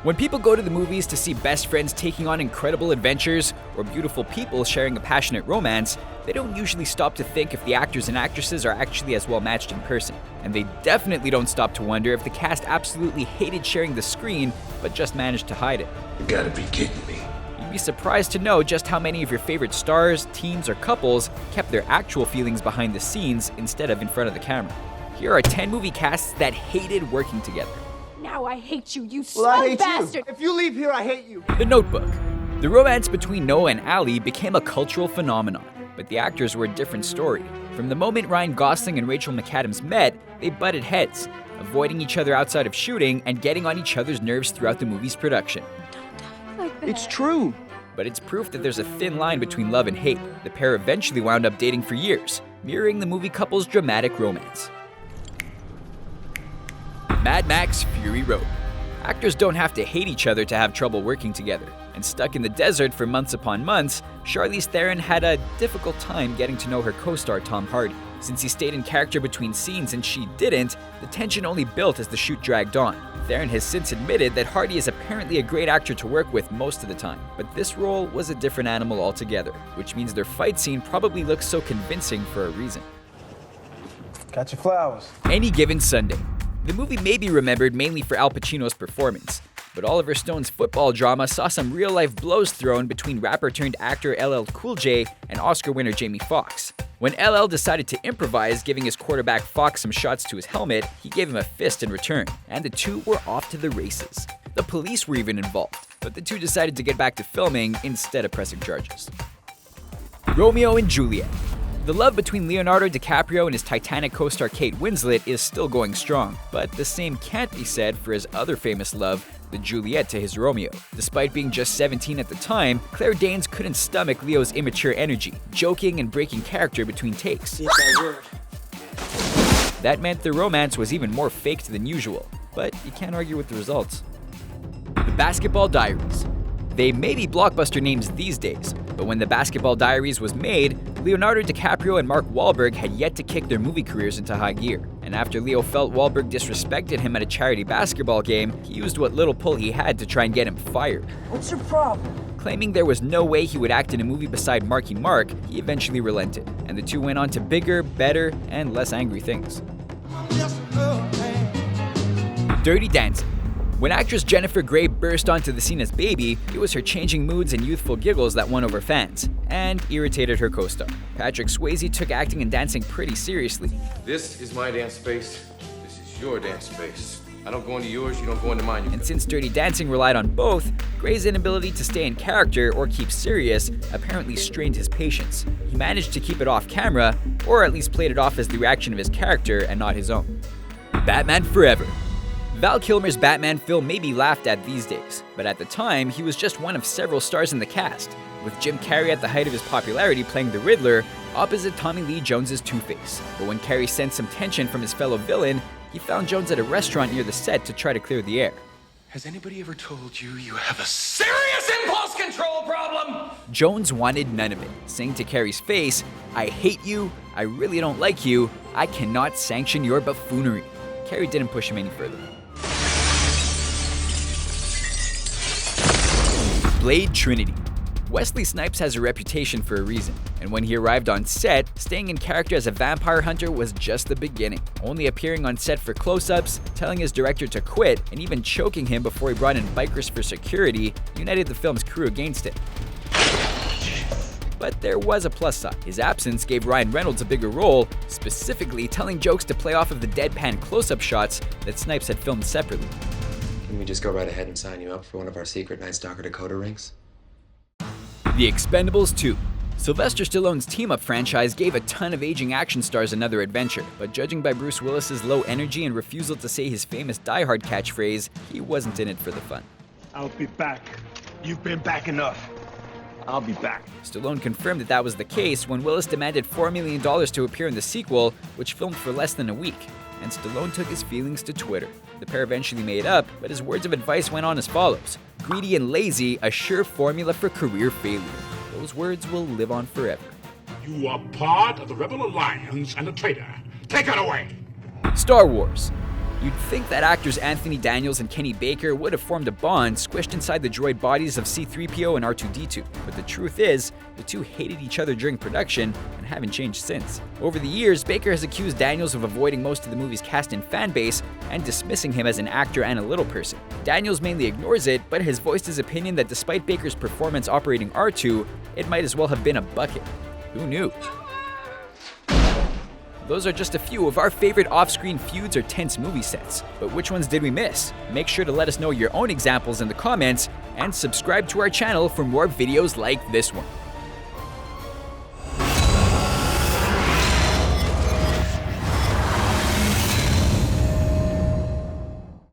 When people go to the movies to see best friends taking on incredible adventures or beautiful people sharing a passionate romance, they don't usually stop to think if the actors and actresses are actually as well matched in person. And they definitely don't stop to wonder if the cast absolutely hated sharing the screen but just managed to hide it. You gotta be kidding me. You'd be surprised to know just how many of your favorite stars, teams, or couples kept their actual feelings behind the scenes instead of in front of the camera. Here are 10 movie casts that hated working together. Now I hate you, you Well, I slow hate bastard! you. If you leave here, I hate you. The Notebook. The romance between Noah and Allie became a cultural phenomenon, but the actors were a different story. From the moment Ryan Gosling and Rachel McAdams met, they butted heads, avoiding each other outside of shooting and getting on each other's nerves throughout the movie's production. Don't talk like that. It's true. But it's proof that there's a thin line between love and hate. The pair eventually wound up dating for years, mirroring the movie couple's dramatic romance. Mad Max Fury Road. Actors don't have to hate each other to have trouble working together. And stuck in the desert for months upon months, Charlize Theron had a difficult time getting to know her co-star Tom Hardy. Since he stayed in character between scenes and she didn't, the tension only built as the shoot dragged on. Theron has since admitted that Hardy is apparently a great actor to work with most of the time, but this role was a different animal altogether, which means their fight scene probably looks so convincing for a reason. Got your flowers. Any Given Sunday. The movie may be remembered mainly for Al Pacino's performance, but Oliver Stone's football drama saw some real-life blows thrown between rapper-turned-actor LL Cool J and Oscar winner Jamie Foxx. When LL decided to improvise, giving his quarterback Foxx some shots to his helmet, he gave him a fist in return, and the two were off to the races. The police were even involved, but the two decided to get back to filming instead of pressing charges. Romeo and Juliet. The love between Leonardo DiCaprio and his Titanic co-star Kate Winslet is still going strong, but the same can't be said for his other famous love, the Juliet to his Romeo. Despite being just 17 at the time, Claire Danes couldn't stomach Leo's immature energy, joking and breaking character between takes. That meant the romance was even more faked than usual, but you can't argue with the results. The Basketball Diaries. They may be blockbuster names these days, but when The Basketball Diaries was made, Leonardo DiCaprio and Mark Wahlberg had yet to kick their movie careers into high gear. And after Leo felt Wahlberg disrespected him at a charity basketball game, he used what little pull he had to try and get him fired. What's your problem? Claiming there was no way he would act in a movie beside Marky Mark, he eventually relented, and the two went on to bigger, better, and less angry things. Dirty Dancing. When actress Jennifer Grey burst onto the scene as Baby, it was her changing moods and youthful giggles that won over fans, and irritated her co-star. Patrick Swayze took acting and dancing pretty seriously. This is my dance space. This is your dance space. I don't go into yours, you don't go into mine. And since Dirty Dancing relied on both, Grey's inability to stay in character or keep serious apparently strained his patience. He managed to keep it off camera, or at least played it off as the reaction of his character and not his own. Batman Forever. Val Kilmer's Batman film may be laughed at these days, but at the time, he was just one of several stars in the cast, with Jim Carrey at the height of his popularity playing the Riddler opposite Tommy Lee Jones's Two-Face. But when Carrey sensed some tension from his fellow villain, he found Jones at a restaurant near the set to try to clear the air. Has anybody ever told you you have a serious impulse control problem? Jones wanted none of it, saying to Carrey's face, "I hate you, I really don't like you, I cannot sanction your buffoonery." Carrey didn't push him any further. Blade Trinity. Wesley Snipes has a reputation for a reason, and when he arrived on set, staying in character as a vampire hunter was just the beginning. Only appearing on set for close-ups, telling his director to quit, and even choking him before he brought in bikers for security, united the film's crew against him. But there was a plus side. His absence gave Ryan Reynolds a bigger role, specifically telling jokes to play off of the deadpan close-up shots that Snipes had filmed separately. Can we just go right ahead and sign you up for one of our secret Night Stalker Dakota rings? The Expendables 2. Sylvester Stallone's team-up franchise gave a ton of aging action stars another adventure, but judging by Bruce Willis's low energy and refusal to say his famous Die Hard catchphrase, he wasn't in it for the fun. I'll be back. You've been back enough. I'll be back. Stallone confirmed that that was the case when Willis demanded $4 million to appear in the sequel, which filmed for less than a week, and Stallone took his feelings to Twitter. The pair eventually made up, but his words of advice went on as follows: "Greedy and lazy, a sure formula for career failure." Those words will live on forever. You are part of the Rebel Alliance and a traitor. Take it away! Star Wars. You'd think that actors Anthony Daniels and Kenny Baker would have formed a bond squished inside the droid bodies of C-3PO and R2-D2, but the truth is, the two hated each other during production and haven't changed since. Over the years, Baker has accused Daniels of avoiding most of the movie's cast and fan base and dismissing him as an actor and a little person. Daniels mainly ignores it, but has voiced his opinion that despite Baker's performance operating R2, it might as well have been a bucket. Who knew? Those are just a few of our favorite off-screen feuds or tense movie sets. But which ones did we miss? Make sure to let us know your own examples in the comments, and subscribe to our channel for more videos like this one.